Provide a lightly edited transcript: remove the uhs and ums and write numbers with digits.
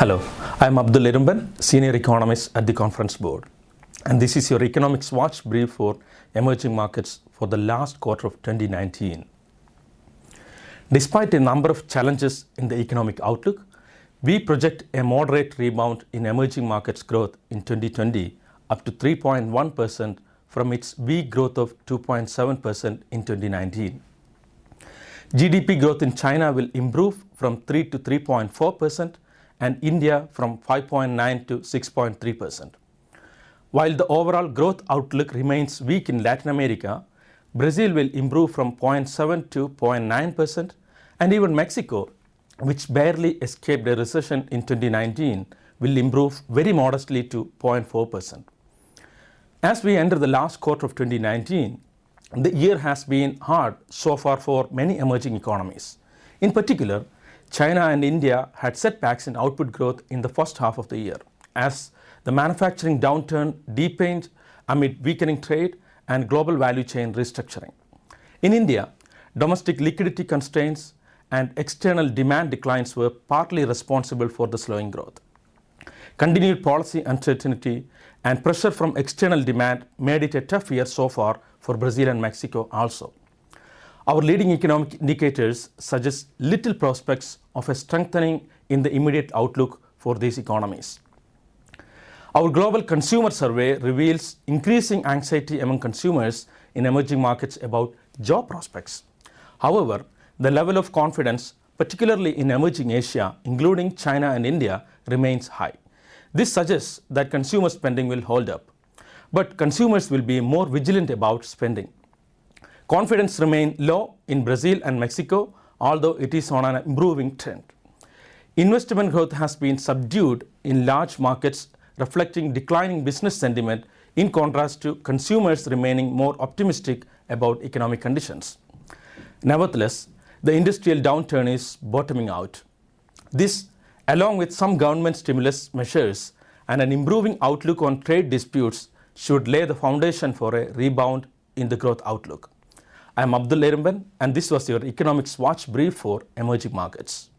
Hello, I am Abdul Irumban, Senior Economist at the Conference Board, and this is your Economics Watch brief for emerging markets for the last quarter of 2019. Despite a number of challenges in the economic outlook, we project a moderate rebound in emerging markets growth in 2020 up to 3.1% from its weak growth of 2.7% in 2019. GDP growth in China will improve from 3 to 3.4% and India from 5.9 to 6.3%. While the overall growth outlook remains weak in Latin America, Brazil will improve from 0.7 to 0.9%, and even Mexico, which barely escaped a recession in 2019, will improve very modestly to 0.4%. As we enter the last quarter of 2019, the year has been hard so far for many emerging economies. In particular, China and India had setbacks in output growth in the first half of the year, as the manufacturing downturn deepened amid weakening trade and global value chain restructuring. In India, domestic liquidity constraints and external demand declines were partly responsible for the slowing growth. Continued policy uncertainty and pressure from external demand made it a tough year so far for Brazil and Mexico also. Our leading economic indicators suggest little prospects of a strengthening in the immediate outlook for these economies. Our global consumer survey reveals increasing anxiety among consumers in emerging markets about job prospects. However, the level of confidence, particularly in emerging Asia, including China and India, remains high. This suggests that consumer spending will hold up, but consumers will be more vigilant about spending. Confidence remains low in Brazil and Mexico, although it is on an improving trend. Investment growth has been subdued in large markets, reflecting declining business sentiment in contrast to consumers remaining more optimistic about economic conditions. Nevertheless, the industrial downturn is bottoming out. This, along with some government stimulus measures and an improving outlook on trade disputes, should lay the foundation for a rebound in the growth outlook. I am Abdul Irumban, and this was your Economics Watch brief for emerging markets.